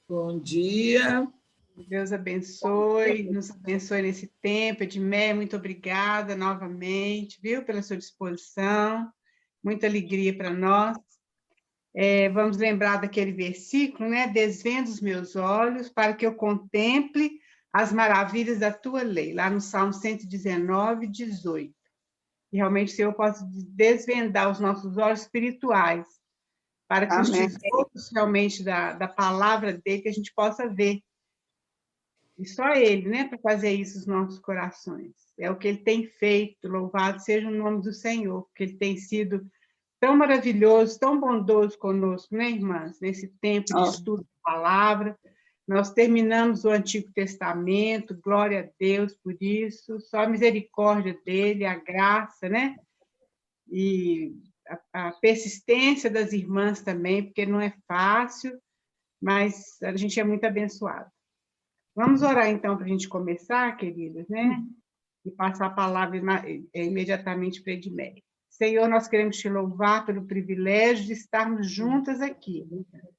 Bom dia. Deus abençoe, nos abençoe nesse tempo. Edmeia, muito obrigada novamente, viu, pela sua disposição. Muita alegria para nós. Vamos lembrar daquele versículo, né? Desvenda os meus olhos para que eu contemple as maravilhas da tua lei, lá no Salmo 119, 18. E realmente o Senhor possa desvendar os nossos olhos espirituais, para que os tesouros realmente da palavra dele, que a gente possa ver. E só ele, né, para fazer isso nos nossos corações. É o que ele tem feito, louvado seja o nome do Senhor, porque ele tem sido tão maravilhoso, tão bondoso conosco, né, irmãs? Nesse tempo de estudo da palavra. Nós terminamos o Antigo Testamento, glória a Deus por isso, só a misericórdia dele, a graça, né? E a persistência das irmãs também, porque não é fácil, mas a gente é muito abençoado. Vamos orar, então, para a gente começar, queridas, né? E passar a palavra imediatamente para Edmeia. Senhor, nós queremos te louvar pelo privilégio de estarmos juntas aqui,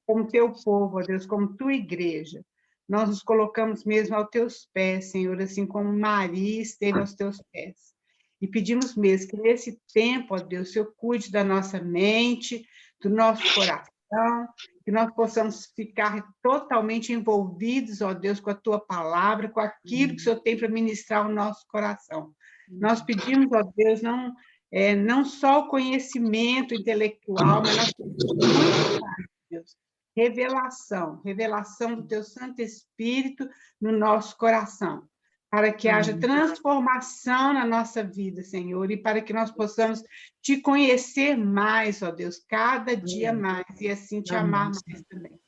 como teu povo, ó Deus, como tua igreja. Nós nos colocamos mesmo aos teus pés, Senhor, assim como Maria esteve aos teus pés. E pedimos mesmo que nesse tempo, ó Deus, o Senhor cuide da nossa mente, do nosso coração, que nós possamos ficar totalmente envolvidos, ó Deus, com a tua palavra, com aquilo que o Senhor tem para ministrar ao nosso coração. Nós pedimos, ó Deus, não só o conhecimento intelectual, mas nós pedimos muito mais, Deus, revelação do teu Santo Espírito no nosso coração, para que haja transformação na nossa vida, Senhor, e para que nós possamos te conhecer mais, ó Deus, cada dia mais, e assim te amar mais também.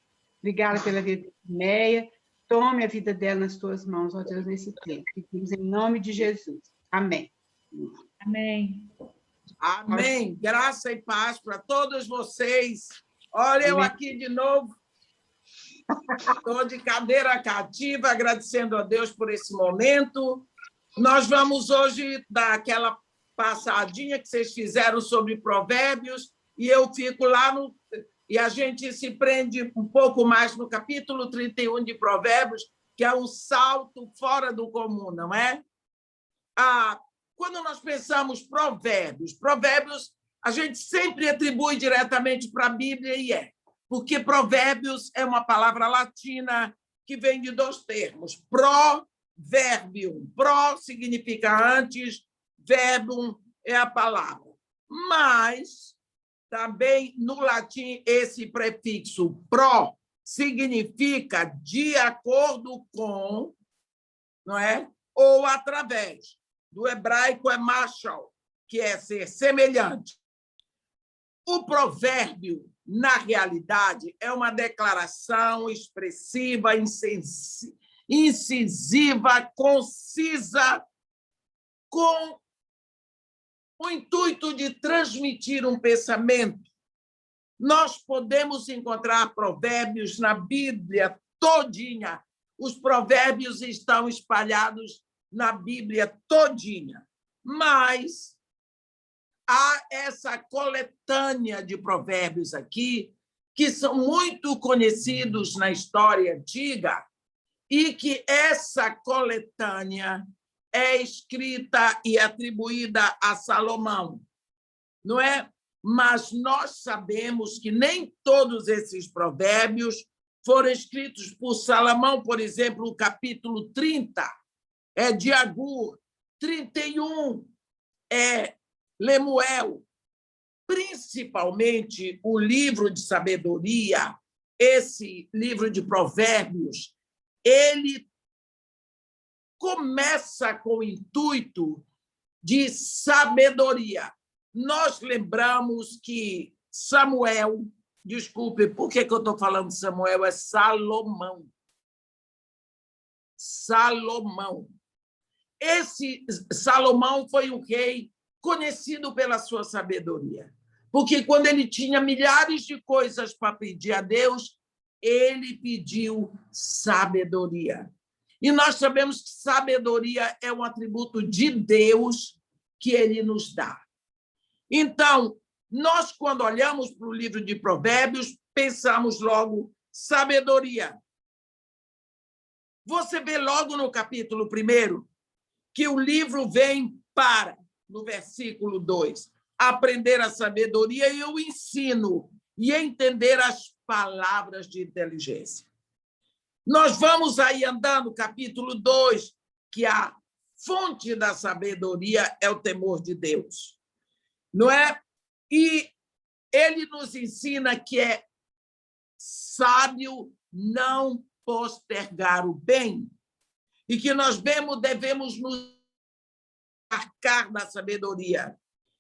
Obrigada pela vida de Edmeia. Tome a vida dela nas tuas mãos, ó Deus, nesse tempo. Pedimos em nome de Jesus. Amém. Amém. Amém. Graça e paz para todos vocês. Olha, eu aqui de novo. Estou de cadeira cativa, agradecendo a Deus por esse momento. Nós vamos hoje dar aquela passadinha que vocês fizeram sobre Provérbios, e eu fico lá no... E a gente se prende um pouco mais no capítulo 31 de Provérbios, que é um salto fora do comum, não é? Quando nós pensamos provérbios, a gente sempre atribui diretamente para a Bíblia, e porque provérbios é uma palavra latina que vem de dois termos. Proverbium. Pro significa antes, verbum é a palavra. Mas, também, no latim, esse prefixo pro significa de acordo com, não é? Ou através. Do hebraico é mashal, que é ser semelhante. O provérbio, na realidade, é uma declaração expressiva, incisiva, concisa, com o intuito de transmitir um pensamento. Nós podemos encontrar provérbios na Bíblia todinha. Os provérbios estão espalhados na Bíblia todinha, mas há essa coletânea de provérbios aqui, que são muito conhecidos na história antiga, e que essa coletânea é escrita e atribuída a Salomão, não é? Mas nós sabemos que nem todos esses provérbios foram escritos por Salomão. Por exemplo, o capítulo 30 é de Agur, 31 é Lemuel. Principalmente o livro de sabedoria, esse livro de provérbios, ele começa com o intuito de sabedoria. Nós lembramos que Samuel, desculpe, por que eu estou falando Samuel? É Salomão. Salomão. Esse Salomão foi um rei conhecido pela sua sabedoria, porque quando ele tinha milhares de coisas para pedir a Deus, ele pediu sabedoria. E nós sabemos que sabedoria é um atributo de Deus que ele nos dá. Então, nós, quando olhamos para o livro de Provérbios, pensamos logo sabedoria. você vê logo no capítulo 1 que o livro vem para, no versículo 2, aprender a sabedoria e o ensino e entender as palavras de inteligência. Nós vamos aí andando, capítulo 2, que a fonte da sabedoria é o temor de Deus, não é? E ele nos ensina que é sábio não postergar o bem e que nós devemos nos marcar da sabedoria.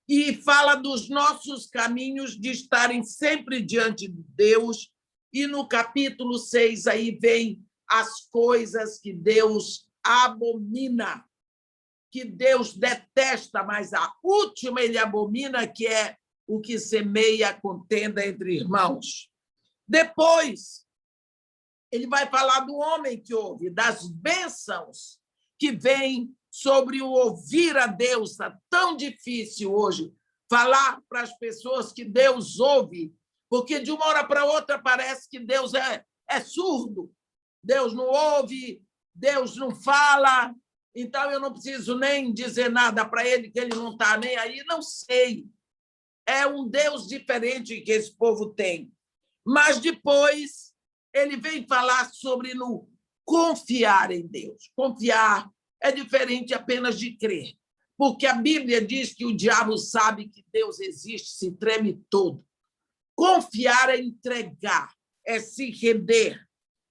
E fala dos nossos caminhos de estarem sempre diante de Deus. E no capítulo 6 aí vem as coisas que Deus abomina, que Deus detesta, mas a última ele abomina, que é o que semeia contenda entre irmãos. Depois, ele vai falar do homem que ouve, das bênçãos que vêm sobre o ouvir a Deus. Está tão difícil hoje falar para as pessoas que Deus ouve, porque de uma hora para outra parece que Deus é surdo, Deus não ouve, Deus não fala, então eu não preciso nem dizer nada para ele, que ele não está nem aí, não sei. É um Deus diferente que esse povo tem. Mas depois ele vem falar sobre no confiar em Deus. Confiar é diferente apenas de crer, porque a Bíblia diz que o diabo sabe que Deus existe, se treme todo. Confiar é entregar, é se render.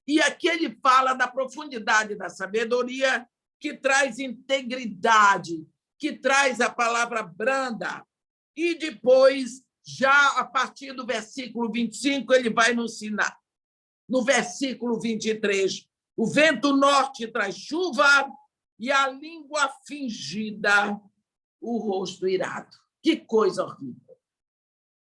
E aqui ele fala da profundidade da sabedoria, que traz integridade, que traz a palavra branda. E depois, já a partir do versículo 25, ele vai nos ensinar. No versículo 23, o vento norte traz chuva e a língua fingida, o rosto irado. Que coisa horrível.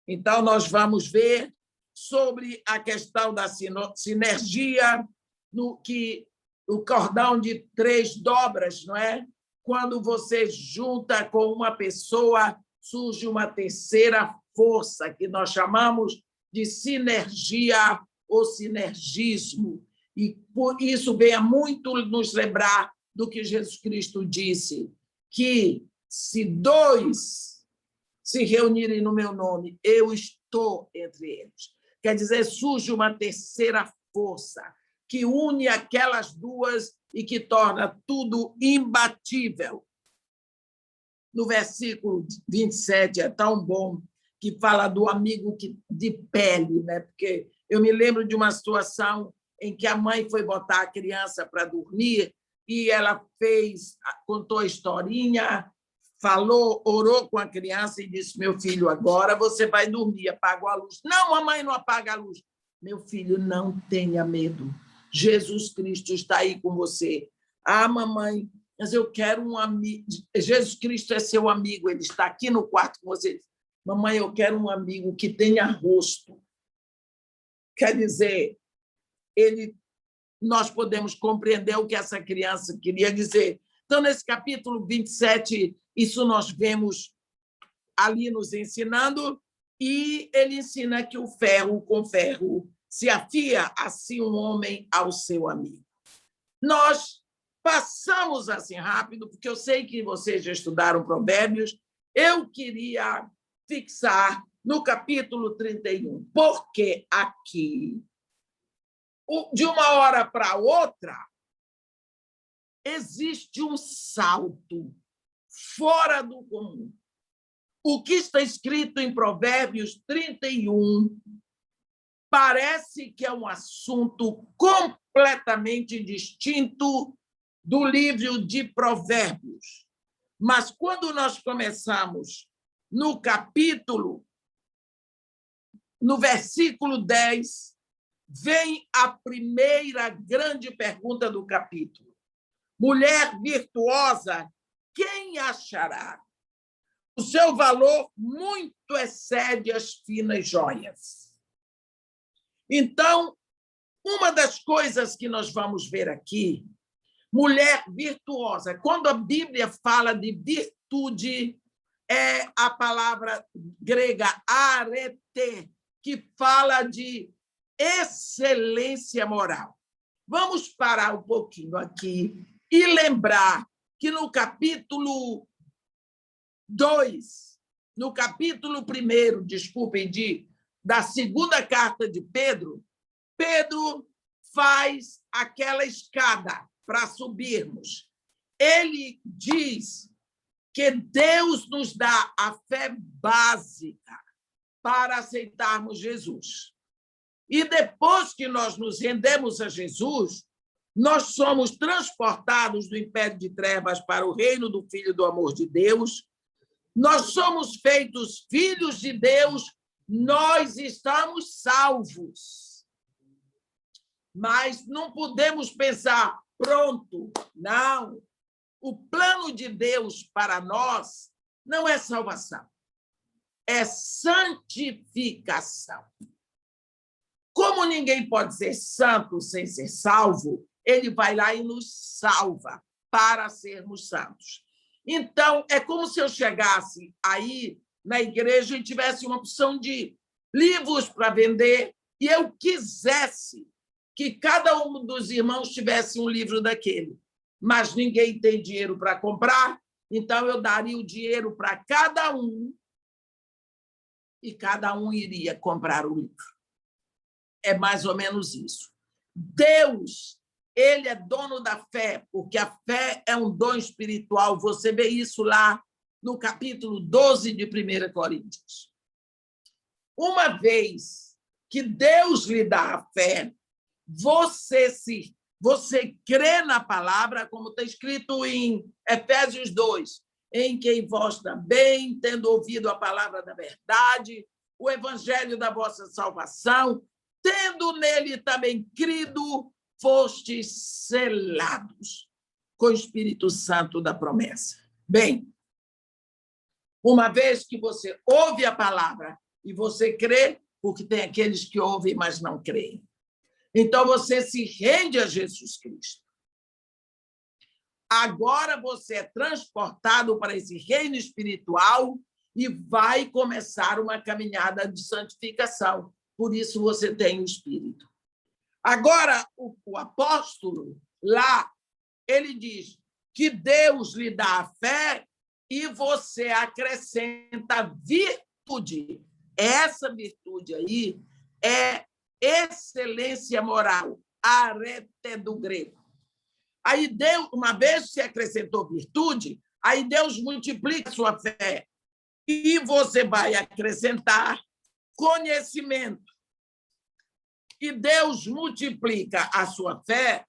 Então, nós vamos ver sobre a questão da sinergia, no que o cordão de 3 dobras, não é? Quando você junta com uma pessoa, surge uma terceira força, que nós chamamos de sinergia ou sinergismo. E por isso vem a muito nos lembrar do que Jesus Cristo disse, que se 2 se reunirem no meu nome, eu estou entre eles. Quer dizer, surge uma terceira força que une aquelas 2 e que torna tudo imbatível. No versículo 27 é tão bom, que fala do amigo de pele, né? Porque eu me lembro de uma situação em que a mãe foi botar a criança para dormir e ela contou a historinha, falou, orou com a criança e disse: meu filho, agora você vai dormir, apagou a luz. Não, mamãe, não apaga a luz. Meu filho, não tenha medo. Jesus Cristo está aí com você. Ah, mamãe, mas eu quero um amigo. Jesus Cristo é seu amigo, ele está aqui no quarto com você. Mamãe, eu quero um amigo que tenha rosto. Quer dizer, nós podemos compreender o que essa criança queria dizer. Então, nesse capítulo 27, isso nós vemos ali nos ensinando, e ele ensina que o ferro com ferro se afia, assim um homem ao seu amigo. Nós passamos assim rápido, porque eu sei que vocês já estudaram Provérbios, eu queria fixar no capítulo 31, porque aqui, de uma hora para outra, existe um salto fora do comum. O que está escrito em Provérbios 31 parece que é um assunto completamente distinto do livro de Provérbios. Mas quando nós começamos no capítulo, no versículo 10, vem a primeira grande pergunta do capítulo. Mulher virtuosa, quem achará? O seu valor muito excede as finas joias. Então, uma das coisas que nós vamos ver aqui, mulher virtuosa, quando a Bíblia fala de virtude, é a palavra grega arete, que fala de excelência moral. Vamos parar um pouquinho aqui e lembrar que no capítulo 2, no capítulo 1, desculpem, da segunda carta de Pedro, Pedro faz aquela escada para subirmos. Ele diz que Deus nos dá a fé básica para aceitarmos Jesus. E depois que nós nos rendemos a Jesus, nós somos transportados do império de trevas para o reino do Filho do amor de Deus. Nós somos feitos filhos de Deus, nós estamos salvos. Mas não podemos pensar, pronto, não. O plano de Deus para nós não é salvação, é santificação. Como ninguém pode ser santo sem ser salvo, ele vai lá e nos salva para sermos santos. Então, é como se eu chegasse aí na igreja e tivesse uma opção de livros para vender e eu quisesse que cada um dos irmãos tivesse um livro daquele, mas ninguém tem dinheiro para comprar, então eu daria o dinheiro para cada um e cada um iria comprar o livro. É mais ou menos isso. Deus, ele é dono da fé, porque a fé é um dom espiritual. Você vê isso lá no capítulo 12 de 1 Coríntios. Uma vez que Deus lhe dá a fé, você crê na palavra, como está escrito em Efésios 2, em quem vós também, tendo ouvido a palavra da verdade, o evangelho da vossa salvação, tendo nele também crido, fostes selados com o Espírito Santo da promessa. Bem, uma vez que você ouve a palavra e você crê, porque tem aqueles que ouvem, mas não creem. Então, você se rende a Jesus Cristo. Agora você é transportado para esse reino espiritual e vai começar uma caminhada de santificação. Por isso, você tem o Espírito. Agora, o apóstolo, lá, ele diz que Deus lhe dá a fé e você acrescenta virtude. Essa virtude aí é excelência moral, arete do grego. Aí Deus, uma vez que você acrescentou virtude, aí Deus multiplica a sua fé e você vai acrescentar conhecimento. E Deus multiplica a sua fé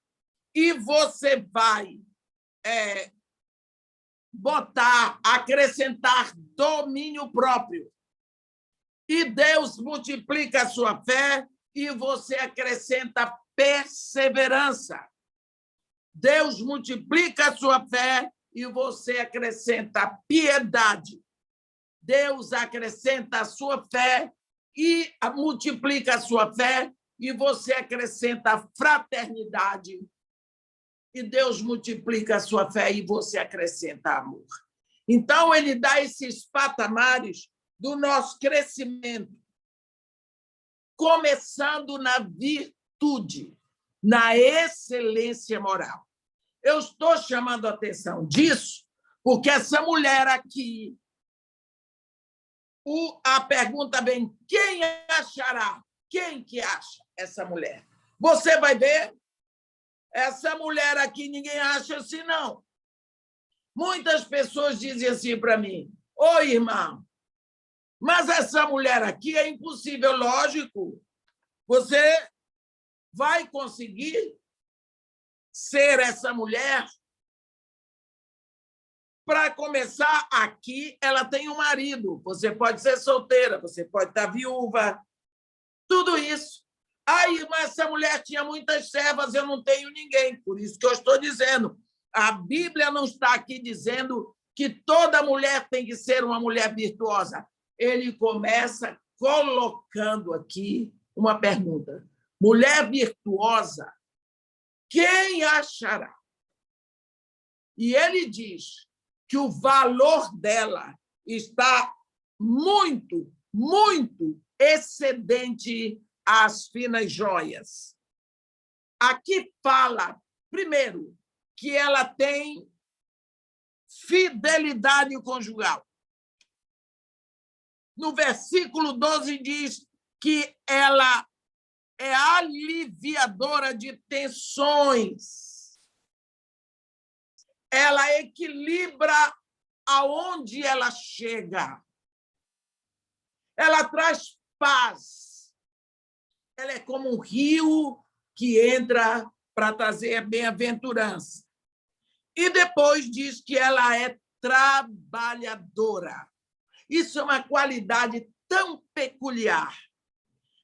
e você vai acrescentar domínio próprio. E Deus multiplica a sua fé e você acrescenta perseverança. Deus multiplica a sua fé e você acrescenta piedade. Deus acrescenta a sua fé e multiplica a sua fé e você acrescenta fraternidade. E Deus multiplica a sua fé e você acrescenta amor. Então, ele dá esses patamares do nosso crescimento, começando na virtude, na excelência moral. Eu estou chamando a atenção disso porque essa mulher aqui, a pergunta vem, quem achará? Quem que acha essa mulher? Você vai ver, essa mulher aqui ninguém acha assim, não. Muitas pessoas dizem assim para mim, oi, irmã, mas essa mulher aqui é impossível, lógico. Você vai conseguir ser essa mulher? Para começar, aqui ela tem um marido. Você pode ser solteira, você pode estar viúva, tudo isso. Aí, mas essa mulher tinha muitas servas, eu não tenho ninguém. Por isso que eu estou dizendo, a Bíblia não está aqui dizendo que toda mulher tem que ser uma mulher virtuosa. Ele começa colocando aqui uma pergunta. Mulher virtuosa, quem achará? E ele diz que o valor dela está muito, muito excedente às finas joias. Aqui fala, primeiro, que ela tem fidelidade conjugal. No versículo 12 diz que ela é aliviadora de tensões. Ela equilibra aonde ela chega. Ela traz paz. Ela é como um rio que entra para trazer a bem-aventurança. E depois diz que ela é trabalhadora. Isso é uma qualidade tão peculiar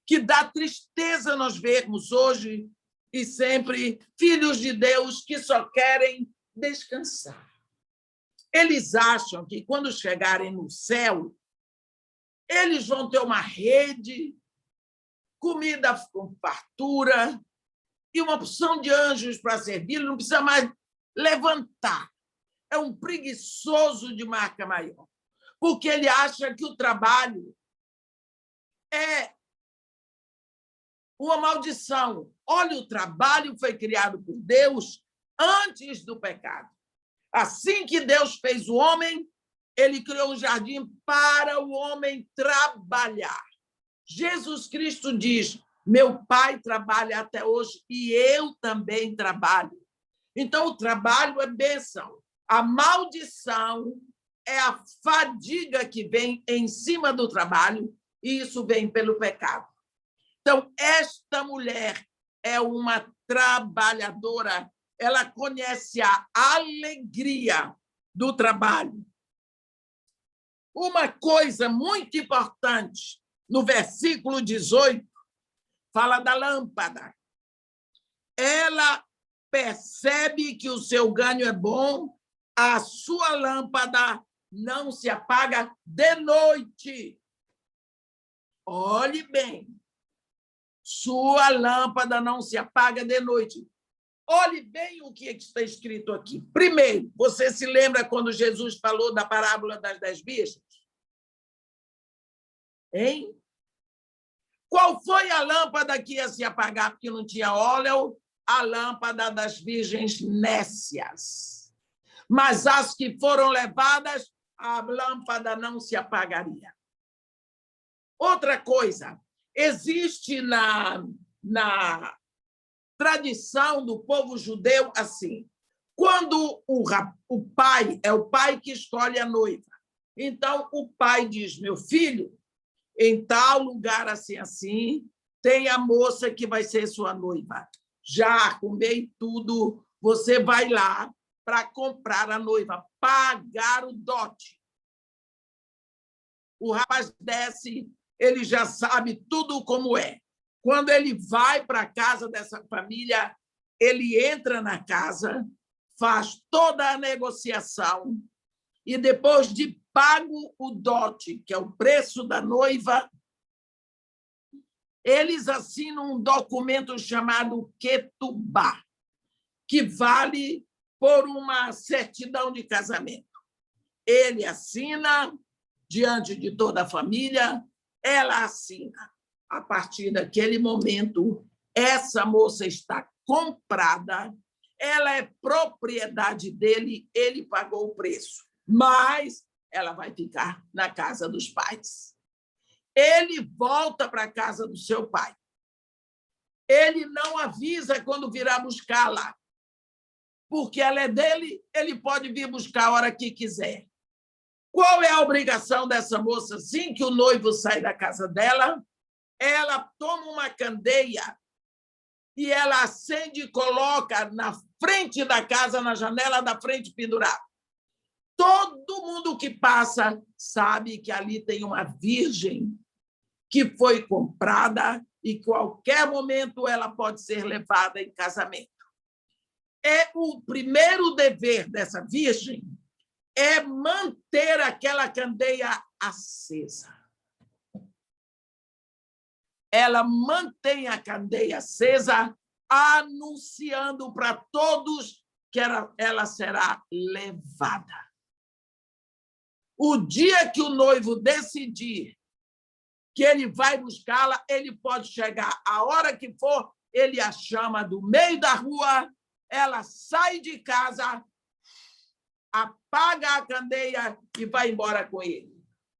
que dá tristeza nós vermos hoje e sempre filhos de Deus que só querem descansar. Eles acham que, quando chegarem no céu, eles vão ter uma rede, comida com fartura e uma porção de anjos para servir, não precisa mais levantar. É um preguiçoso de marca maior, porque ele acha que o trabalho é uma maldição. Olha, o trabalho foi criado por Deus antes do pecado. Assim que Deus fez o homem, ele criou um jardim para o homem trabalhar. Jesus Cristo diz: meu Pai trabalha até hoje e eu também trabalho. Então, o trabalho é bênção. A maldição é a fadiga que vem em cima do trabalho, e isso vem pelo pecado. Então, esta mulher é uma trabalhadora, ela conhece a alegria do trabalho. Uma coisa muito importante, no versículo 18, fala da lâmpada. Ela percebe que o seu ganho é bom, a sua lâmpada não se apaga de noite. Olhe bem, sua lâmpada não se apaga de noite. Olhe bem o que está escrito aqui. Primeiro, você se lembra quando Jesus falou da parábola das 10 virgens? Hein? Qual foi a lâmpada que ia se apagar porque não tinha óleo? A lâmpada das virgens nécias. Mas as que foram levadas, a lâmpada não se apagaria. Outra coisa, existe na tradição do povo judeu assim: quando o pai é o pai que escolhe a noiva, então o pai diz: meu filho, em tal lugar assim assim tem a moça que vai ser sua noiva. Já arrumei tudo, você vai lá para comprar a noiva, pagar o dote. O rapaz desce, ele já sabe tudo como é. Quando ele vai para a casa dessa família, ele entra na casa, faz toda a negociação e, depois de pago o dote, que é o preço da noiva, eles assinam um documento chamado Ketubá, que vale por uma certidão de casamento. Ele assina diante de toda a família, ela assina. A partir daquele momento, essa moça está comprada, ela é propriedade dele, ele pagou o preço, mas ela vai ficar na casa dos pais. Ele volta para a casa do seu pai. Ele não avisa quando virá buscá-la, porque ela é dele, ele pode vir buscar a hora que quiser. Qual é a obrigação dessa moça? Assim que o noivo sai da casa dela, ela toma uma candeia e ela acende e coloca na frente da casa, na janela da frente pendurada. Todo mundo que passa sabe que ali tem uma virgem que foi comprada e que, a qualquer momento, ela pode ser levada em casamento. O primeiro dever dessa virgem é manter aquela candeia acesa. Ela mantém a candeia acesa, anunciando para todos que ela será levada. O dia que o noivo decidir que ele vai buscá-la, ele pode chegar a hora que for, ele a chama do meio da rua, ela sai de casa, apaga a candeia e vai embora com ele.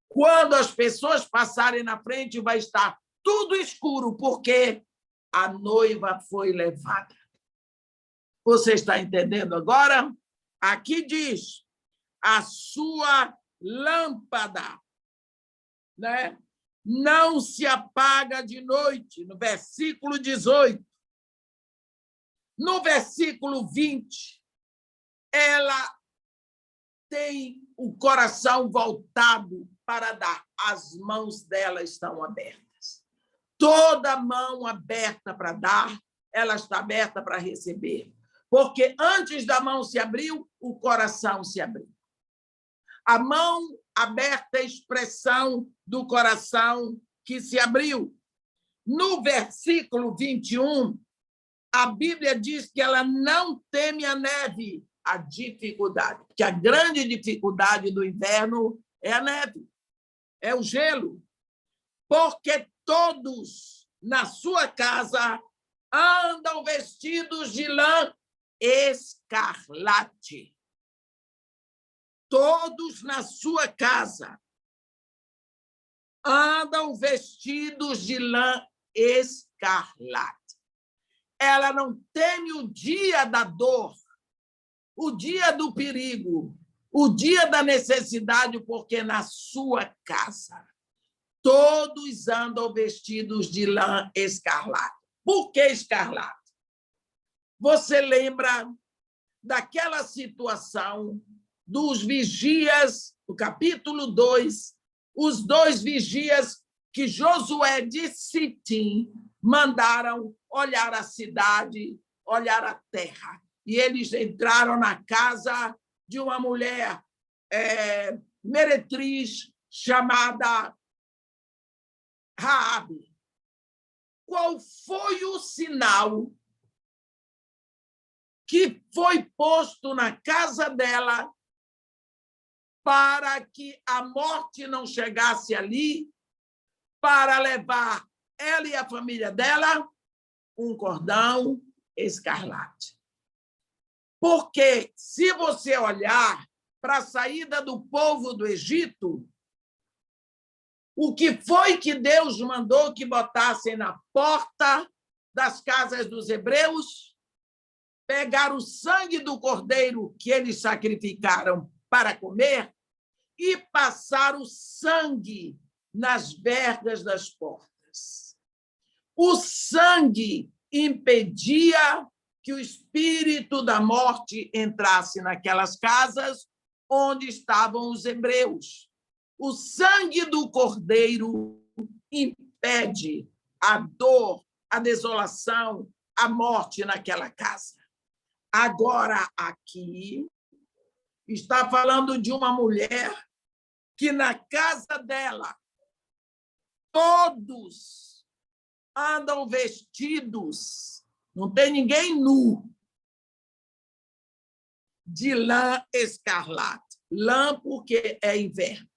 Quando as pessoas passarem na frente, vai estar tudo escuro, porque a noiva foi levada. Você está entendendo agora? Aqui diz, a sua lâmpada, né, não se apaga de noite, no versículo 18. No versículo 20, ela tem o coração voltado para dar. As mãos dela estão abertas. Toda mão aberta para dar, ela está aberta para receber. Porque antes da mão se abrir, o coração se abriu. A mão aberta é a expressão do coração que se abriu. No versículo 21, a Bíblia diz que ela não teme a neve, a dificuldade, que a grande dificuldade do inverno é a neve, é o gelo, porque todos na sua casa andam vestidos de lã escarlate. Todos na sua casa andam vestidos de lã escarlate. Ela não teme o dia da dor, o dia do perigo, o dia da necessidade, porque na sua casa todos andam vestidos de lã escarlate. Por que escarlate? Você lembra daquela situação dos vigias, no capítulo 2, os 2 vigias que Josué de Sitim mandaram olhar a cidade, olhar a terra. E eles entraram na casa de uma mulher meretriz chamada Raabe. Qual foi o sinal que foi posto na casa dela para que a morte não chegasse ali, para levar ela e a família dela? Um cordão escarlate. Porque, se você olhar para a saída do povo do Egito, o que foi que Deus mandou que botassem na porta das casas dos hebreus? Pegar o sangue do cordeiro que eles sacrificaram para comer e passar o sangue nas vergas das portas. O sangue impedia que o espírito da morte entrasse naquelas casas onde estavam os hebreus. O sangue do cordeiro impede a dor, a desolação, a morte naquela casa. Agora, aqui, está falando de uma mulher que na casa dela todos andam vestidos, não tem ninguém nu, de lã escarlate. Lã porque é inverno.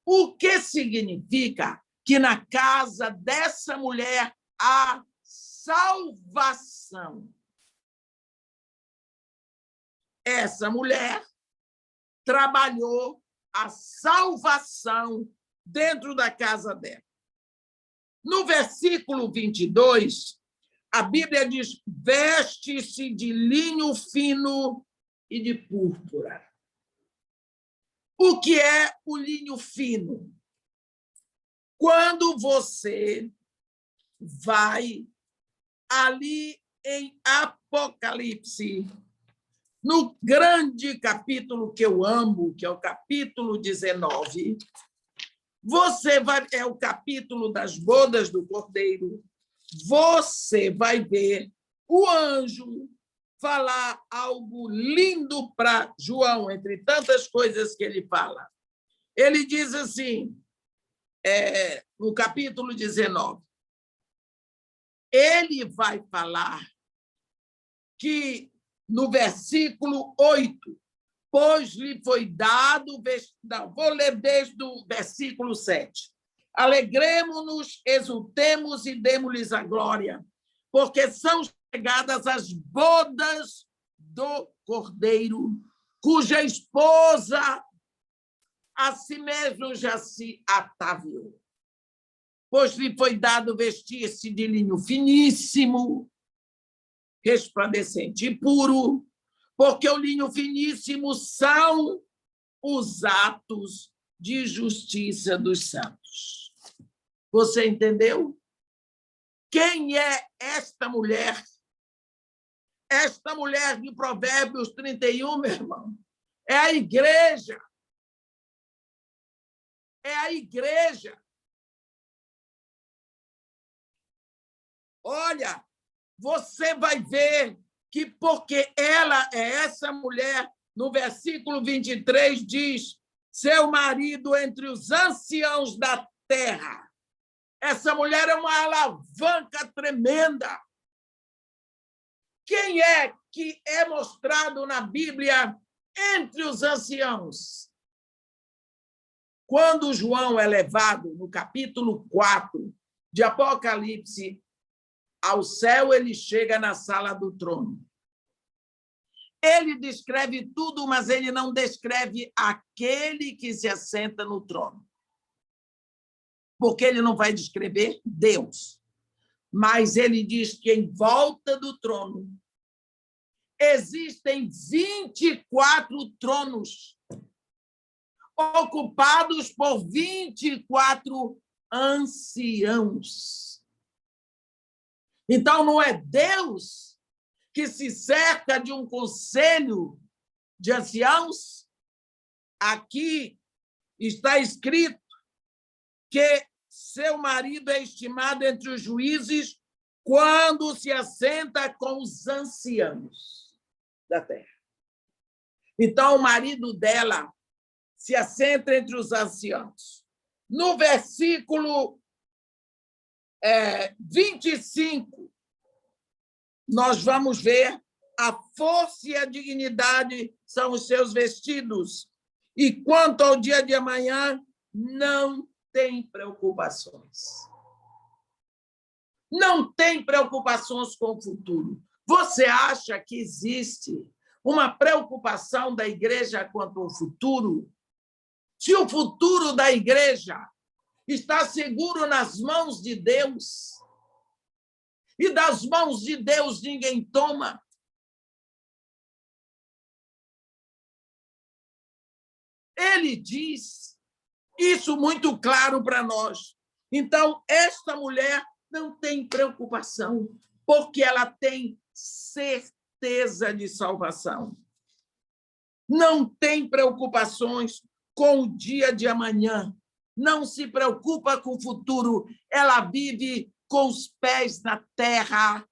O que significa que na casa dessa mulher há salvação. Essa mulher trabalhou a salvação dentro da casa dela. No versículo 22, a Bíblia diz: veste-se de linho fino e de púrpura. O que é o linho fino? Quando você vai ali em Apocalipse, no grande capítulo que eu amo, que é o capítulo 19, você vai, é o capítulo das bodas do Cordeiro, você vai ver o anjo falar algo lindo para João, entre tantas coisas que ele fala. Ele diz assim, no capítulo 19, ele vai falar que, no versículo 8, pois lhe foi dado... Não, vou ler desde o versículo 7. Alegremo-nos, exultemos e demos-lhes a glória, porque são chegadas as bodas do Cordeiro, cuja esposa a si mesmo já se ataviou. Pois lhe foi dado vestir-se de linho finíssimo, resplandecente e puro, porque o linho finíssimo são os atos de justiça dos santos. Você entendeu? Quem é esta mulher? Esta mulher de Provérbios 31, meu irmão, é a igreja. É a igreja. Olha, você vai ver que porque ela é essa mulher, no versículo 23 diz, seu marido entre os anciãos da terra. Essa mulher é uma alavanca tremenda. Quem é que é mostrado na Bíblia entre os anciãos? Quando João é levado, no capítulo 4 de Apocalipse, ao céu, ele chega na sala do trono. Ele descreve tudo, mas ele não descreve aquele que se assenta no trono. Porque ele não vai descrever Deus. Mas ele diz que em volta do trono existem 24 tronos ocupados por 24 anciãos. Então, não é Deus que se cerca de um conselho de anciãos? Aqui está escrito que seu marido é estimado entre os juízes quando se assenta com os anciãos da terra. Então, o marido dela se assenta entre os anciãos. No versículo 25, nós vamos ver a força e a dignidade são os seus vestidos. E quanto ao dia de amanhã, não tem preocupações. Não tem preocupações com o futuro. Você acha que existe uma preocupação da igreja quanto ao futuro? Se o futuro da igreja está seguro nas mãos de Deus, e das mãos de Deus ninguém toma. Ele diz isso muito claro para nós. Então, esta mulher não tem preocupação, porque ela tem certeza de salvação. Não tem preocupações com o dia de amanhã. Não se preocupa com o futuro. Ela vive com os pés na terra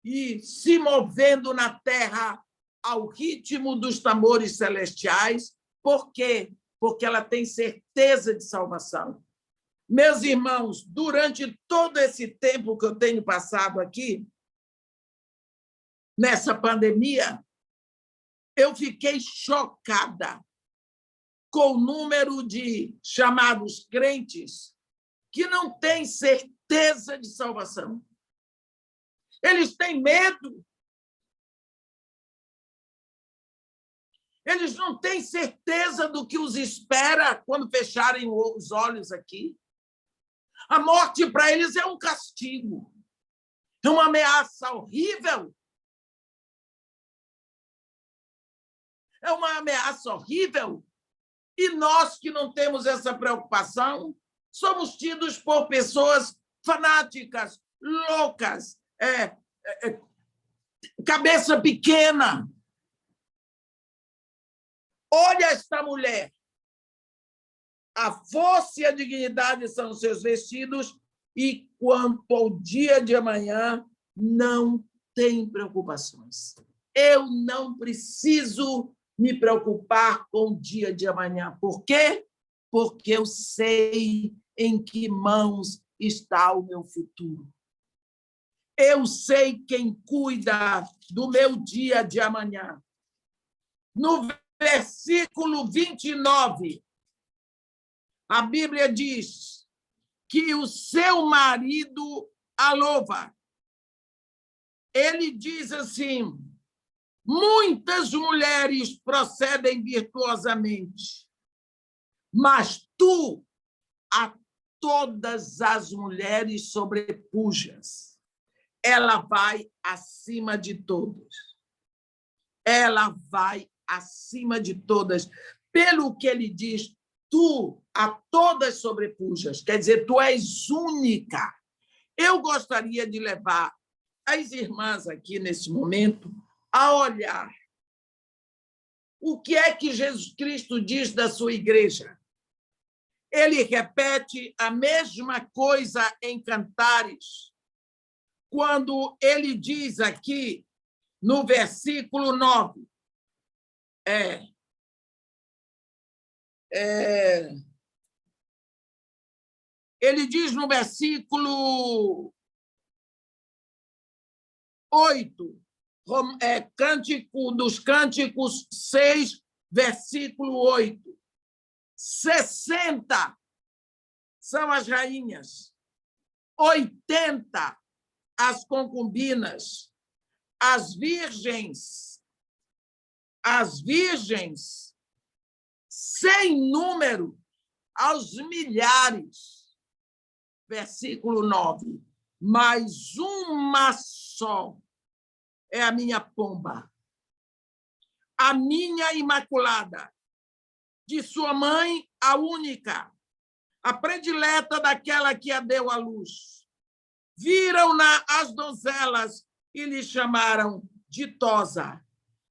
e se movendo na terra ao ritmo dos tambores celestiais. Por quê? Porque ela tem certeza de salvação. Meus irmãos, durante todo esse tempo que eu tenho passado aqui, nessa pandemia, eu fiquei chocada com o número de chamados crentes que não têm certeza de salvação. Eles têm medo. Eles não têm certeza do que os espera quando fecharem os olhos aqui. A morte para eles é um castigo, é uma ameaça horrível. É uma ameaça horrível. E nós que não temos essa preocupação, somos tidos por pessoas fanáticas, loucas, cabeça pequena. Olha esta mulher. A força e a dignidade são os seus vestidos, e quanto ao dia de amanhã, não tem preocupações. Eu não preciso me preocupar com o dia de amanhã. Por quê? Porque eu sei em que mãos está o meu futuro. Eu sei quem cuida do meu dia de amanhã. No versículo 29, a Bíblia diz que o seu marido a louva. Ele diz assim: muitas mulheres procedem virtuosamente, mas tu a todas as mulheres sobrepujas. Ela vai acima de todas. Ela vai acima de todas. Pelo que ele diz, tu a todas sobrepujas. Quer dizer, tu és única. Eu gostaria de levar as irmãs aqui, nesse momento, a olhar o que é que Jesus Cristo diz da sua igreja. Ele repete a mesma coisa em Cantares, quando ele diz aqui, no versículo 9, ele diz no versículo 8, Cântico dos Cânticos 6, versículo 8. 60 são as rainhas, 80 as concubinas, as virgens, sem número, aos milhares. Versículo 9. Mas uma só é a minha pomba, a minha imaculada, de sua mãe, a única, a predileta daquela que a deu à luz. Viram-na as donzelas e lhe chamaram ditosa.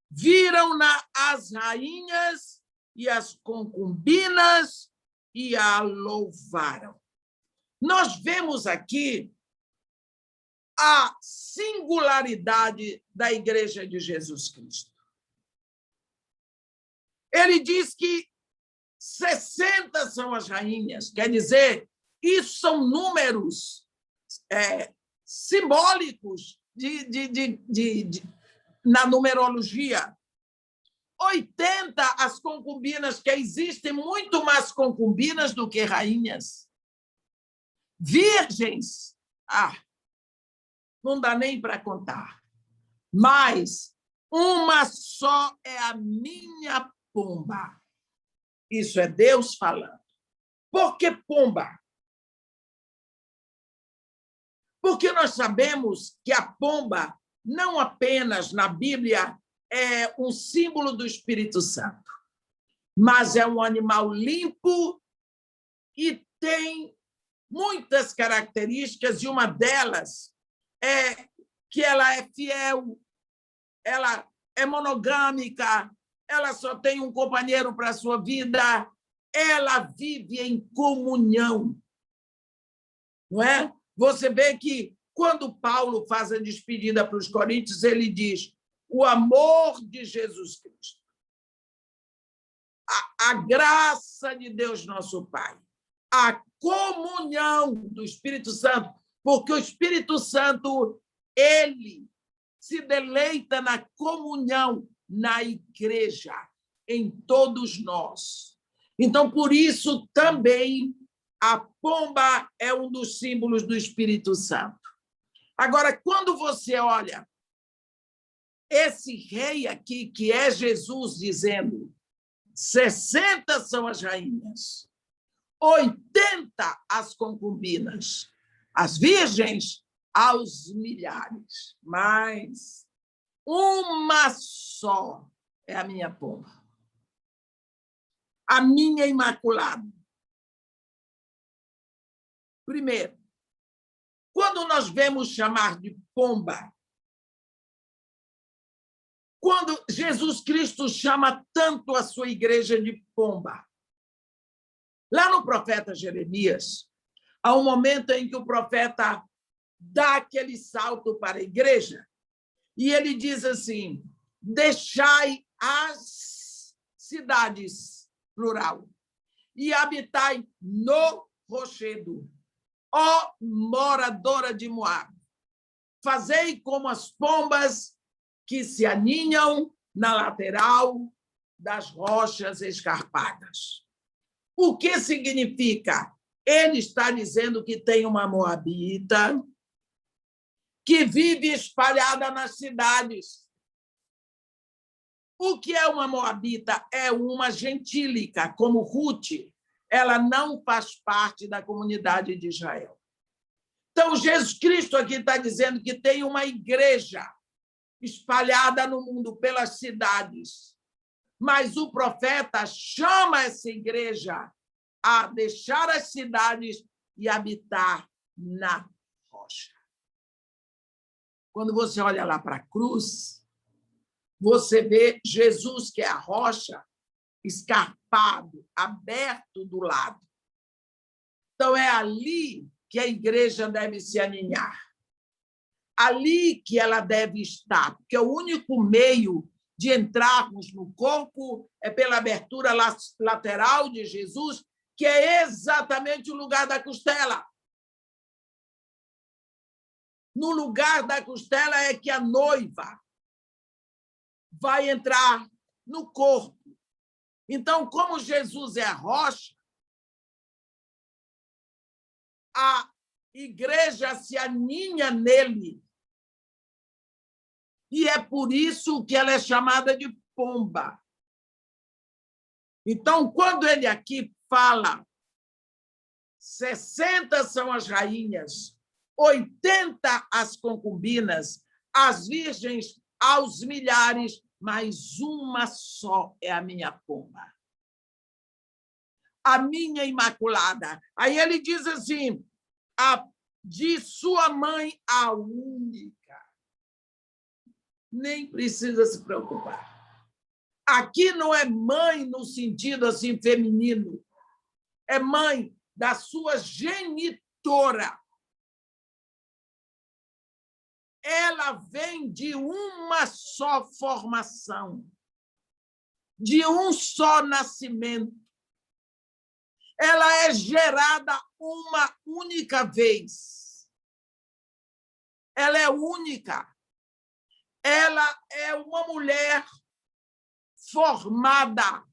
Viram-na as rainhas e as concubinas e a louvaram. Nós vemos aqui a singularidade da Igreja de Jesus Cristo. Ele diz que 60 são as rainhas, quer dizer, isso são números simbólicos na numerologia. 80 as concubinas, que existem muito mais concubinas do que rainhas. Virgens, não dá nem para contar. Mas uma só é a minha pomba. Isso é Deus falando. Por que pomba? Porque nós sabemos que a pomba, não apenas na Bíblia, é um símbolo do Espírito Santo, mas é um animal limpo e tem muitas características, e uma delas é que ela é fiel, ela é monogâmica, ela só tem um companheiro para a sua vida, ela vive em comunhão. Não é? Você vê que, quando Paulo faz a despedida para os coríntios, ele diz: o amor de Jesus Cristo, a graça de Deus nosso Pai, a comunhão do Espírito Santo, porque o Espírito Santo, ele se deleita na comunhão, na igreja, em todos nós. Então, por isso, também, a pomba é um dos símbolos do Espírito Santo. Agora, quando você olha esse rei aqui, que é Jesus, dizendo 60 são as rainhas, 80 as concubinas, as virgens aos milhares, mas uma só é a minha pomba, a minha imaculada. Primeiro, quando nós vemos chamar de pomba, quando Jesus Cristo chama tanto a sua igreja de pomba, lá no profeta Jeremias, há um momento em que o profeta dá aquele salto para a igreja e ele diz assim: deixai as cidades, plural, e habitai no rochedo, ó moradora de Moabe. Fazei como as pombas que se aninham na lateral das rochas escarpadas. O que significa? Ele está dizendo que tem uma moabita, que vive espalhada nas cidades. O que é uma moabita? É uma gentílica, como Ruth. Ela não faz parte da comunidade de Israel. Então, Jesus Cristo aqui está dizendo que tem uma igreja espalhada no mundo pelas cidades, mas o profeta chama essa igreja a deixar as cidades e habitar na rocha. Quando você olha lá para a cruz, você vê Jesus, que é a rocha, escarpado, aberto do lado. Então, é ali que a igreja deve se aninhar. Ali que ela deve estar, porque o único meio de entrarmos no corpo é pela abertura lateral de Jesus, que é exatamente o lugar da costela. No lugar da costela é que a noiva vai entrar no corpo. Então, como Jesus é a rocha, a igreja se aninha nele. E é por isso que ela é chamada de pomba. Então, quando ele aqui fala, 60 são as rainhas, 80 as concubinas, as virgens aos milhares, mas uma só é a minha pomba, a minha imaculada. Aí ele diz assim, de sua mãe a única. Nem precisa se preocupar. Aqui não é mãe no sentido assim feminino, é mãe da sua genitora. Ela vem de uma só formação, de um só nascimento. Ela é gerada uma única vez. Ela é única. Ela é uma mulher formada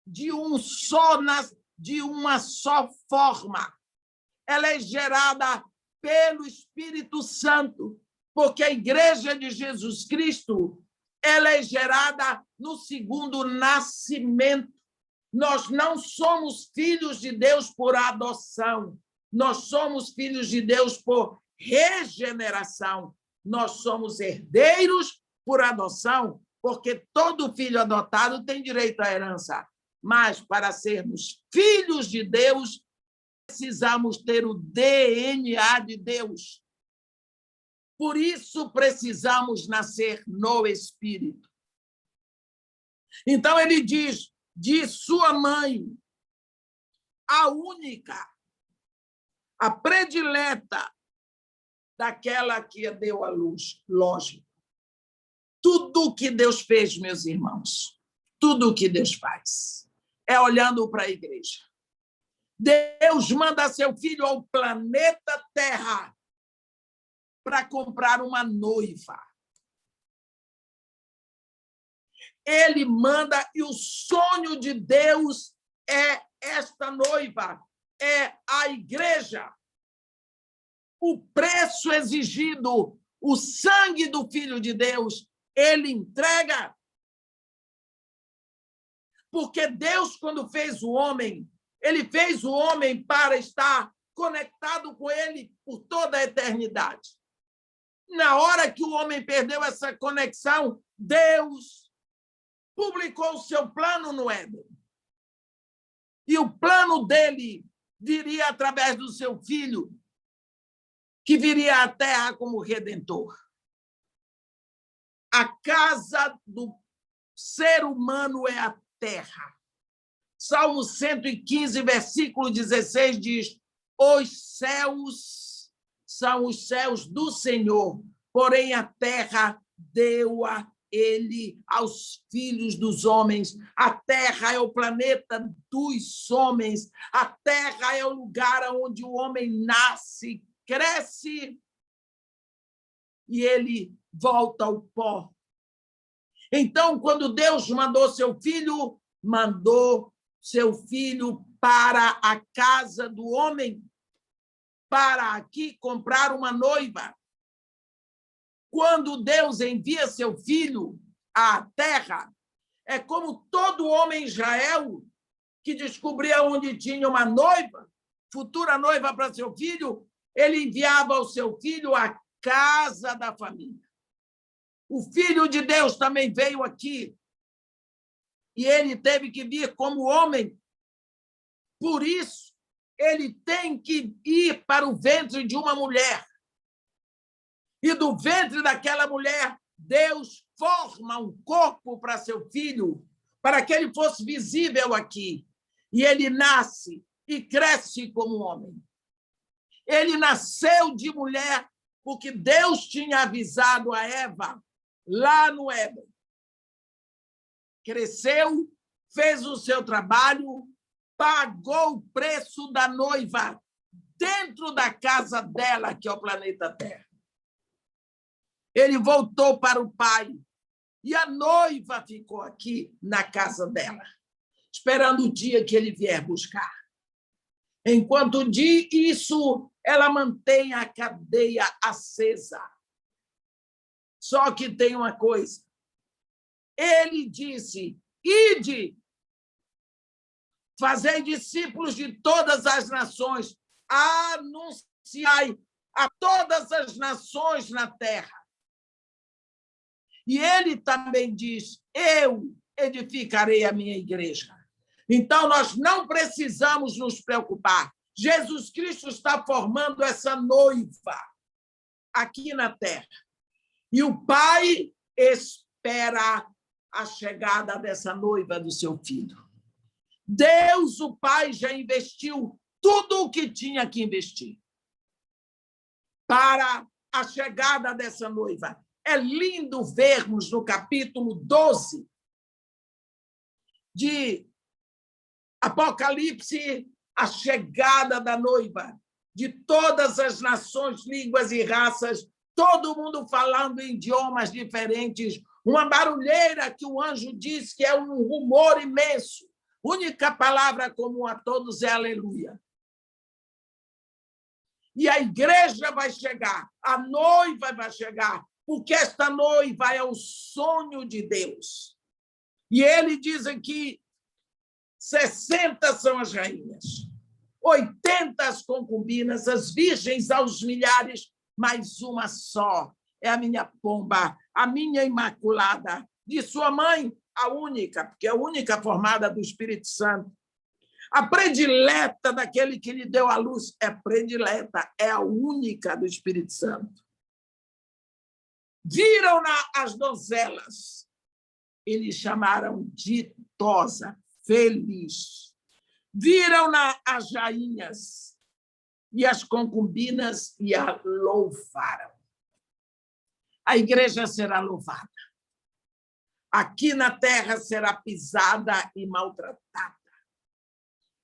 de uma só forma. Ela é gerada pelo Espírito Santo, porque a igreja de Jesus Cristo, ela é gerada no segundo nascimento. Nós não somos filhos de Deus por adoção, nós somos filhos de Deus por regeneração. Nós somos herdeiros por adoção, porque todo filho adotado tem direito à herança. Mas, para sermos filhos de Deus, precisamos ter o DNA de Deus. Por isso, precisamos nascer no Espírito. Então, ele diz, de sua mãe, a única, a predileta daquela que deu à luz, lógico. Tudo o que Deus fez, meus irmãos, tudo o que Deus faz, é olhando para a igreja. Deus manda seu filho ao planeta Terra para comprar uma noiva. Ele manda, e o sonho de Deus é esta noiva, é a igreja. O preço exigido, o sangue do Filho de Deus, ele entrega. Porque Deus, quando fez o homem, ele fez o homem para estar conectado com ele por toda a eternidade. Na hora que o homem perdeu essa conexão, Deus publicou o seu plano no Éden. E o plano dele viria através do seu filho, que viria à Terra como Redentor. A casa do ser humano é a terra. Salmo 115, versículo 16 diz: os céus são os céus do Senhor, porém a terra deu-a ele aos filhos dos homens. A terra é o planeta dos homens. A terra é o lugar onde o homem nasce, cresce e ele volta ao pó. Então, quando Deus mandou seu filho para a casa do homem. para aqui comprar uma noiva. Quando Deus envia seu filho à terra, é como todo homem em Israel que descobria onde tinha uma noiva, futura noiva para seu filho, ele enviava o seu filho à casa da família. O Filho de Deus também veio aqui e ele teve que vir como homem. Por isso, ele tem que ir para o ventre de uma mulher. E do ventre daquela mulher, Deus forma um corpo para seu filho, para que ele fosse visível aqui. E ele nasce e cresce como homem. Ele nasceu de mulher porque Deus tinha avisado a Eva lá no Éden. Cresceu, fez o seu trabalho, pagou o preço da noiva dentro da casa dela, que é o planeta Terra. Ele voltou para o pai e a noiva ficou aqui na casa dela, esperando o dia que ele vier buscar. Enquanto isso, ela mantém a cadeia acesa. Só que tem uma coisa. Ele disse: ide, fazei discípulos de todas as nações, anunciai a todas as nações na terra. E ele também diz: eu edificarei a minha igreja. Então, nós não precisamos nos preocupar. Jesus Cristo está formando essa noiva aqui na terra. E o Pai espera a chegada dessa noiva do seu filho. Deus, o Pai, já investiu tudo o que tinha que investir para a chegada dessa noiva. É lindo vermos no capítulo 12 de Apocalipse a chegada da noiva, de todas as nações, línguas e raças, todo mundo falando em idiomas diferentes, uma barulheira que o anjo diz que é um rumor imenso. Única palavra comum a todos é aleluia. E a igreja vai chegar, a noiva vai chegar, porque esta noiva é o sonho de Deus. E ele diz aqui, 60 são as rainhas, 80 as concubinas, as virgens aos milhares, mas uma só é a minha pomba, a minha imaculada, de sua mãe, a única, porque é a única formada do Espírito Santo. A predileta daquele que lhe deu a luz é predileta, é a única do Espírito Santo. Viram-na as donzelas, eles chamaram ditosa, feliz. Viram-na as rainhas e as concubinas e a louvaram. A igreja será louvada. Aqui na terra será pisada e maltratada,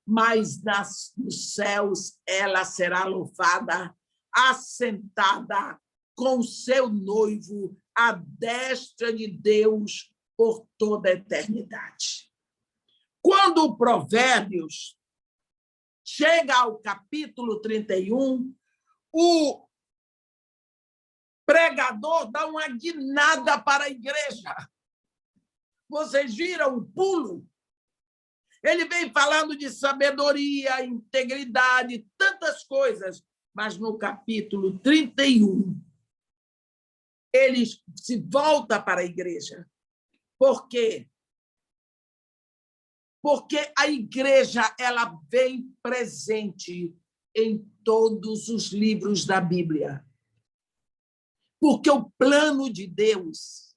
mas nos céus ela será louvada, assentada com seu noivo à destra de Deus por toda a eternidade. Quando o Provérbios chega ao capítulo 31, o pregador dá uma guinada para a igreja. Vocês viram o pulo? Ele vem falando de sabedoria, integridade, tantas coisas, mas no capítulo 31, ele se volta para a igreja. Por quê? Porque a igreja ela vem presente em todos os livros da Bíblia. Porque o plano de Deus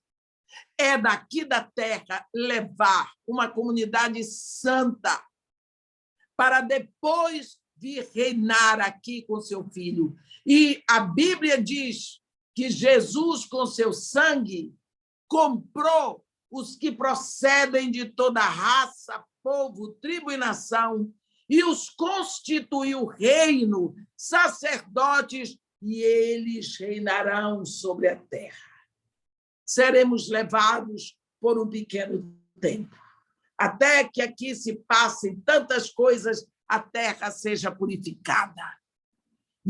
é daqui da terra levar uma comunidade santa para depois vir reinar aqui com seu filho. E a Bíblia diz que Jesus, com seu sangue, comprou os que procedem de toda raça, povo, tribo e nação, e os constituiu reino, sacerdotes, e eles reinarão sobre a terra. Seremos levados por um pequeno tempo, até que aqui se passem tantas coisas, a terra seja purificada.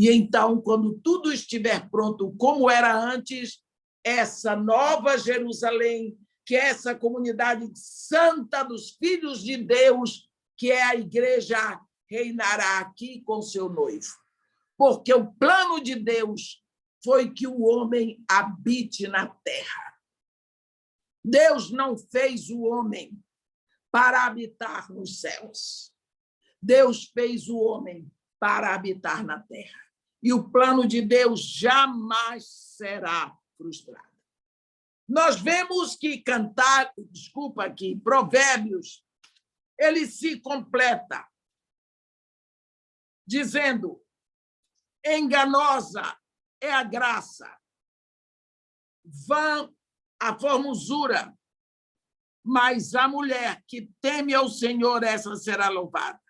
E então, quando tudo estiver pronto, como era antes, essa nova Jerusalém, que é essa comunidade santa dos filhos de Deus, que é a igreja, reinará aqui com seu noivo. Porque o plano de Deus foi que o homem habite na terra. Deus não fez o homem para habitar nos céus. Deus fez o homem para habitar na terra. E o plano de Deus jamais será frustrado. Nós vemos que Provérbios, ele se completa dizendo: enganosa é a graça, vã a formosura, mas a mulher que teme ao Senhor, essa será louvada.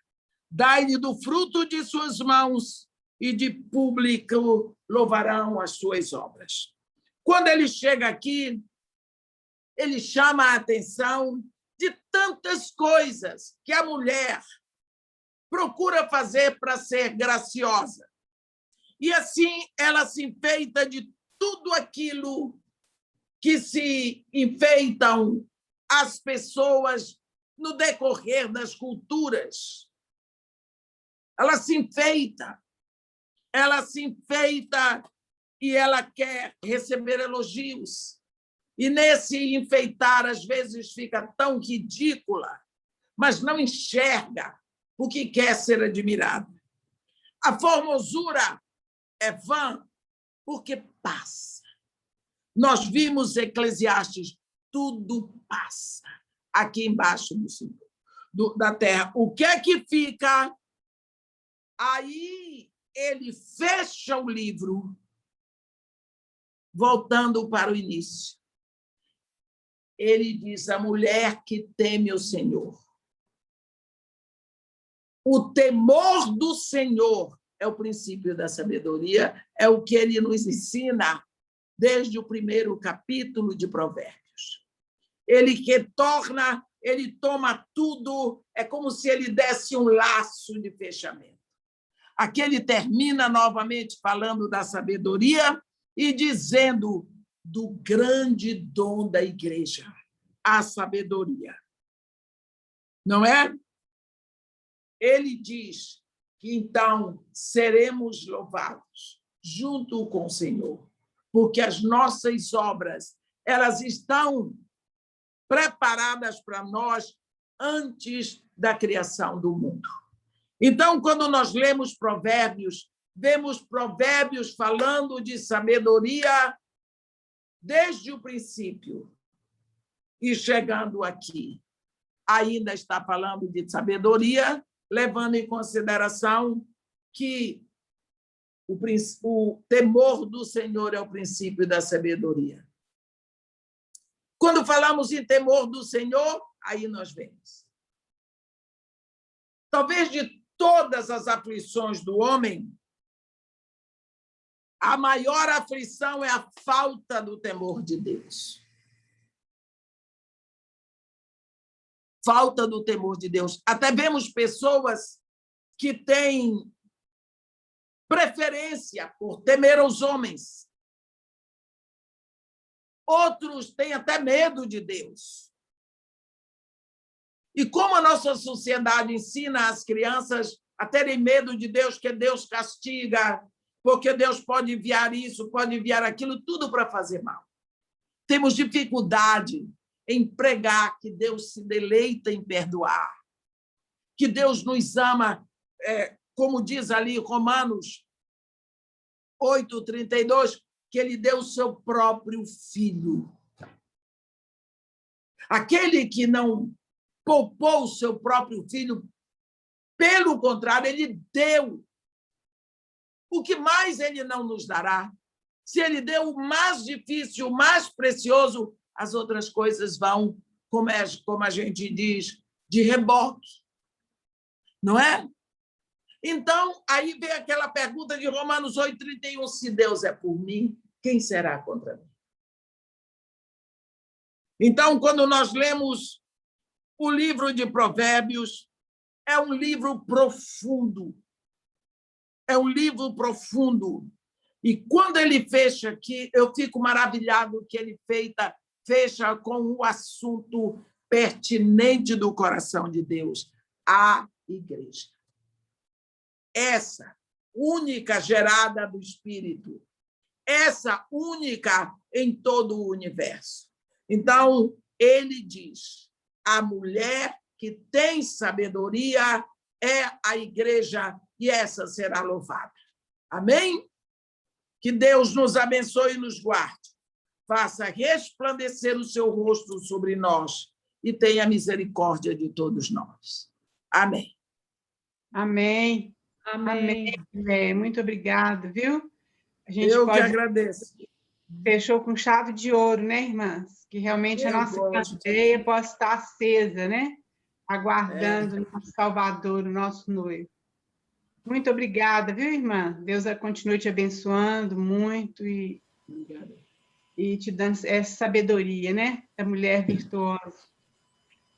Dai-lhe do fruto de suas mãos, e de público louvarão as suas obras. Quando ele chega aqui, ele chama a atenção de tantas coisas que a mulher procura fazer para ser graciosa. E assim ela se enfeita de tudo aquilo que se enfeitam as pessoas no decorrer das culturas. Ela se enfeita e ela quer receber elogios. E nesse enfeitar, às vezes, fica tão ridícula, mas não enxerga o que quer ser admirado. A formosura é vã porque passa. Nós vimos Eclesiastes, tudo passa aqui embaixo da terra. O que é que fica? Aí ele fecha o livro, voltando para o início. Ele diz: a mulher que teme o Senhor. O temor do Senhor é o princípio da sabedoria, é o que ele nos ensina desde o primeiro capítulo de Provérbios. Ele toma tudo, é como se ele desse um laço de fechamento. Aqui ele termina novamente falando da sabedoria e dizendo do grande dom da igreja, a sabedoria. Não é? Ele diz que, então, seremos louvados junto com o Senhor, porque as nossas obras, elas estão preparadas para nós antes da criação do mundo. Então, quando nós lemos Provérbios, vemos Provérbios falando de sabedoria desde o princípio. E chegando aqui, ainda está falando de sabedoria, levando em consideração que o temor do Senhor é o princípio da sabedoria. Quando falamos em temor do Senhor, aí nós vemos. Talvez de todas as aflições do homem, a maior aflição é a falta do temor de Deus. Falta do temor de Deus. Até vemos pessoas que têm preferência por temer aos homens. Outros têm até medo de Deus. E como a nossa sociedade ensina as crianças a terem medo de Deus, que Deus castiga, porque Deus pode enviar isso, pode enviar aquilo, tudo para fazer mal. Temos dificuldade em pregar que Deus se deleita em perdoar, que Deus nos ama, como diz ali Romanos 8:32, que ele deu o seu próprio filho. Aquele que não poupou o seu próprio filho, pelo contrário, ele deu. O que mais ele não nos dará? Se ele deu o mais difícil, o mais precioso, as outras coisas vão, como a gente diz, de reboque. Não é? Então, aí vem aquela pergunta de Romanos 8:31, se Deus é por mim, quem será contra mim? Então, quando nós lemos o livro de Provérbios, é um livro profundo. é um livro profundo. E quando ele fecha aqui, eu fico maravilhado que ele fecha com um assunto pertinente do coração de Deus, a igreja. Essa única gerada do Espírito, essa única em todo o universo. Então, ele diz, a mulher que tem sabedoria é a igreja e essa será louvada. Amém? Que Deus nos abençoe e nos guarde. Faça resplandecer o seu rosto sobre nós e tenha misericórdia de todos nós. Amém. Amém. Amém. Amém. Muito obrigada, viu? A gente Eu que pode... agradeço. Fechou com chave de ouro, né, irmãs? Que realmente a nossa candeia possa estar acesa, né? Aguardando o nosso Salvador, o nosso noivo. Muito obrigada, viu, irmã? Deus continue te abençoando muito e te dando essa sabedoria, né? Da mulher virtuosa.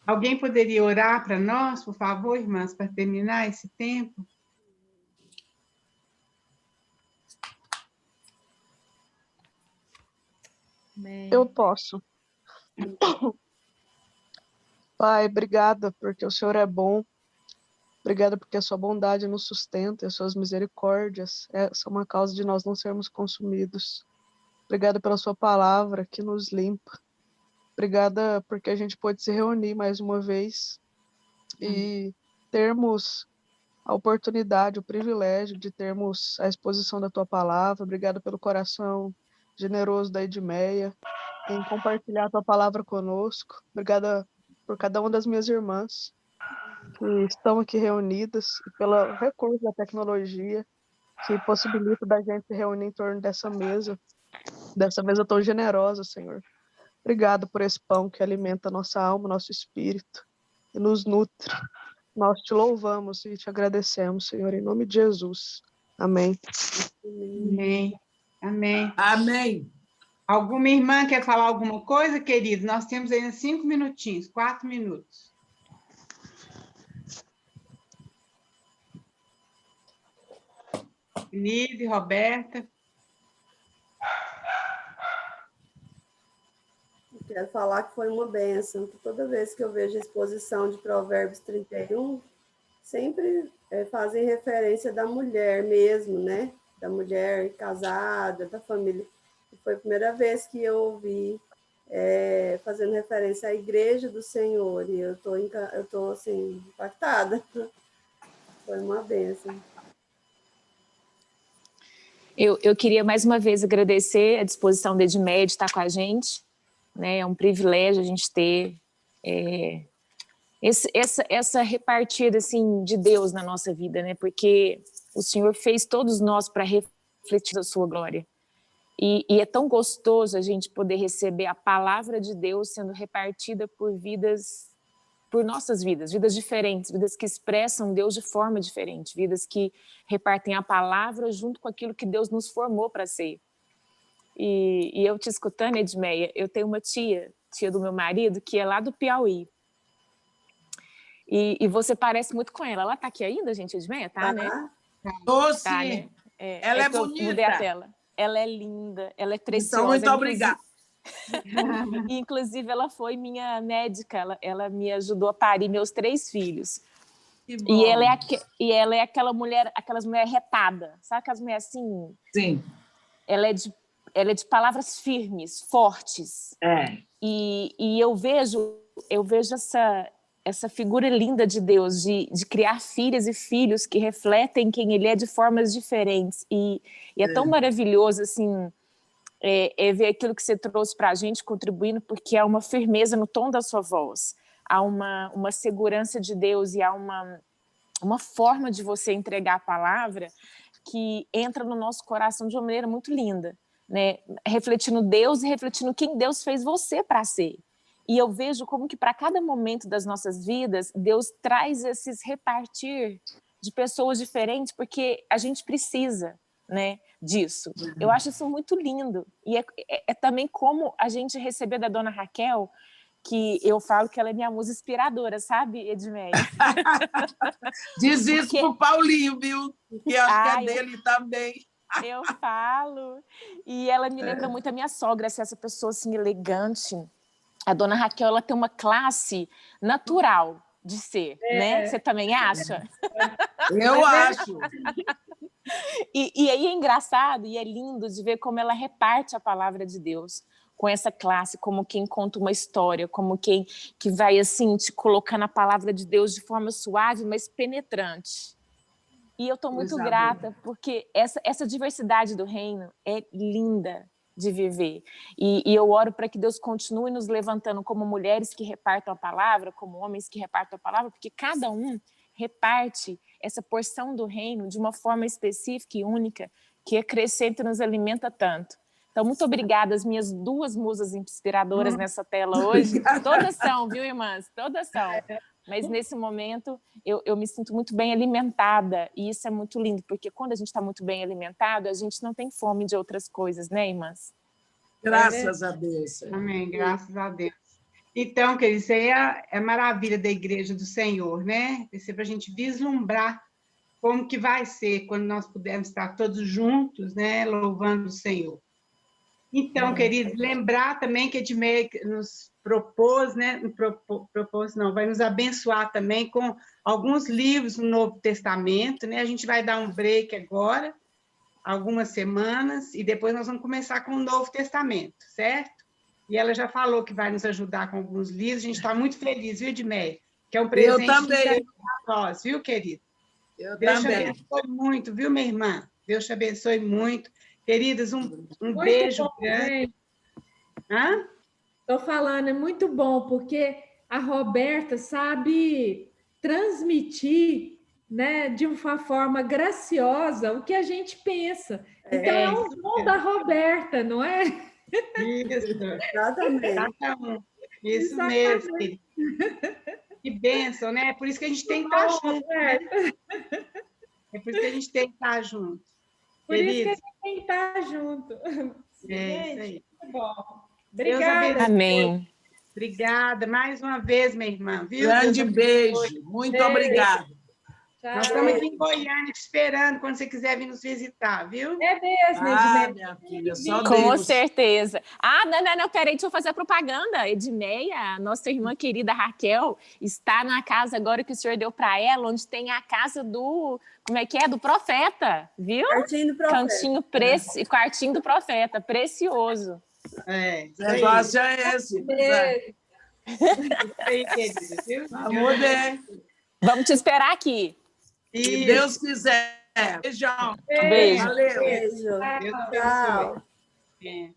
Alguém poderia orar para nós, por favor, irmãs, para terminar esse tempo? Amém. Eu posso. Pai, obrigada porque o Senhor é bom. Obrigada porque a sua bondade nos sustenta, as suas misericórdias são uma causa de nós não sermos consumidos. Obrigada pela sua palavra que nos limpa. Obrigada porque a gente pode se reunir mais uma vez e termos a oportunidade, o privilégio de termos a exposição da tua palavra. Obrigada pelo coração generoso da Edmeia em compartilhar a tua palavra conosco. Obrigada por cada uma das minhas irmãs que estão aqui reunidas e pelo recurso da tecnologia que possibilita da gente se reunir em torno dessa mesa tão generosa, Senhor. Obrigado por esse pão que alimenta nossa alma, nosso espírito e nos nutre. Nós te louvamos e te agradecemos, Senhor, em nome de Jesus. Amém. Amém. Amém. Amém. Alguma irmã quer falar alguma coisa, querido? Nós temos ainda 5 minutinhos, 4 minutos. Nide, Roberta. Eu quero falar que foi uma bênção. Toda vez que eu vejo a exposição de Provérbios 31, sempre fazem referência da mulher mesmo, né? Da mulher casada, da família. Foi a primeira vez que eu ouvi fazendo referência à igreja do Senhor, e eu tô assim, impactada. Foi uma bênção. Eu queria mais uma vez agradecer a disposição da Edmeia de estar com a gente, né? É um privilégio a gente ter essa repartida assim, de Deus na nossa vida, né? Porque o Senhor fez todos nós para refletir a sua glória. E é tão gostoso a gente poder receber a palavra de Deus sendo repartida por nossas vidas diferentes, vidas que expressam Deus de forma diferente, vidas que repartem a palavra junto com aquilo que Deus nos formou para ser. E eu te escutando, Edmeia, eu tenho uma tia do meu marido, que é lá do Piauí. E você parece muito com ela. Ela está aqui ainda, gente, Edmeia? Tá, né? Doce. Tá, né? Ela é bonita. Mudei a tela. Ela é linda, ela é preciosa. Então, muito obrigada. Inclusive, ela foi minha médica, ela me ajudou a parir meus 3 filhos. Que bom. E ela é aquelas mulheres retadas, sabe aquelas mulheres assim? Sim. Ela é de palavras firmes, fortes. E eu vejo essa figura linda de Deus, de criar filhas e filhos que refletem quem Ele é de formas diferentes. E é tão maravilhoso, assim, ver aquilo que você trouxe para a gente, contribuindo, porque há uma firmeza no tom da sua voz, há uma segurança de Deus e há uma forma de você entregar a palavra que entra no nosso coração de uma maneira muito linda, né? Refletindo Deus e refletindo quem Deus fez você para ser. E eu vejo como que para cada momento das nossas vidas, Deus traz esses repartir de pessoas diferentes, porque a gente precisa, né, disso. Eu acho isso muito lindo. E é também como a gente recebeu da dona Raquel que eu falo que ela é minha musa inspiradora, sabe, Edmeia? Diz isso Porque- pro Paulinho, viu? Que acho que é eu- dele também. Eu falo. E ela me lembra muito a minha sogra, assim, essa pessoa assim, elegante. A dona Raquel, ela tem uma classe natural de ser, né? Você também acha? Eu acho. E aí é engraçado e é lindo de ver como ela reparte a palavra de Deus com essa classe, como quem conta uma história, como quem que vai assim te colocar na palavra de Deus de forma suave, mas penetrante. E eu estou muito Coisa grata, porque essa diversidade do reino é linda de viver. E eu oro para que Deus continue nos levantando como mulheres que repartam a palavra, como homens que repartam a palavra, porque cada um reparte essa porção do reino de uma forma específica e única, que acrescenta e nos alimenta tanto. Então, muito obrigada, as minhas duas musas inspiradoras nessa tela hoje. Todas são, viu, irmãs? Todas são. Mas, nesse momento, eu me sinto muito bem alimentada. E isso é muito lindo, porque quando a gente está muito bem alimentado, a gente não tem fome de outras coisas, né, irmãs? Graças a Deus. Amém, graças a Deus. Então, queridos, isso aí é a maravilha da Igreja do Senhor, né? Isso é para a gente vislumbrar como que vai ser quando nós pudermos estar todos juntos, né? Louvando o Senhor. Então, queridos, lembrar também que a Edmeia nos propôs, né? Propôs, não, vai nos abençoar também com alguns livros do Novo Testamento, né? A gente vai dar um break agora, algumas semanas, e depois nós vamos começar com o Novo Testamento, certo? E ela já falou que vai nos ajudar com alguns livros, a gente está muito feliz, viu, Edmeia? Que é um presente também. para nós, viu, querido? Eu Deus te também. abençoe muito, viu, minha irmã? Deus te abençoe muito. Queridas, um Muito beijo bom, grande. gente. Hã? Estou falando, é muito bom, porque a Roberta sabe transmitir, né, de uma forma graciosa o que a gente pensa. Então, é um dom da Roberta, não é? Isso, Exatamente. isso Exatamente. mesmo, querida. Que bênção, né? É por isso que a gente tem que estar junto, né? É por isso que a gente tem que estar junto. Por isso que a Queridos, gente tem que estar junto. é isso aí. Muito bom. Deus Obrigada. abençoe. Amém. Obrigada mais uma vez, minha irmã. Viu? Grande Deus beijo. Muito obrigada. Tchau. Nós estamos aqui em Goiânia te esperando quando você quiser vir nos visitar, viu? É mesmo, Edmeia. Minha filha, só Com Deus. certeza. Não, peraí, deixa eu fazer a propaganda. Edmeia, nossa irmã querida Raquel, está na casa agora que o senhor deu para ela, onde tem a casa do, como é que é? Do profeta, viu? Quartinho do profeta. Quartinho do profeta, precioso. Isso O aí. negócio é esse. Beijo. Isso aí, querida, viu? Vamos ver. Vamos te esperar aqui. Se Isso. Deus quiser. Beijão. Beijo. Valeu. Beijo. Deus Tchau. abençoe. É.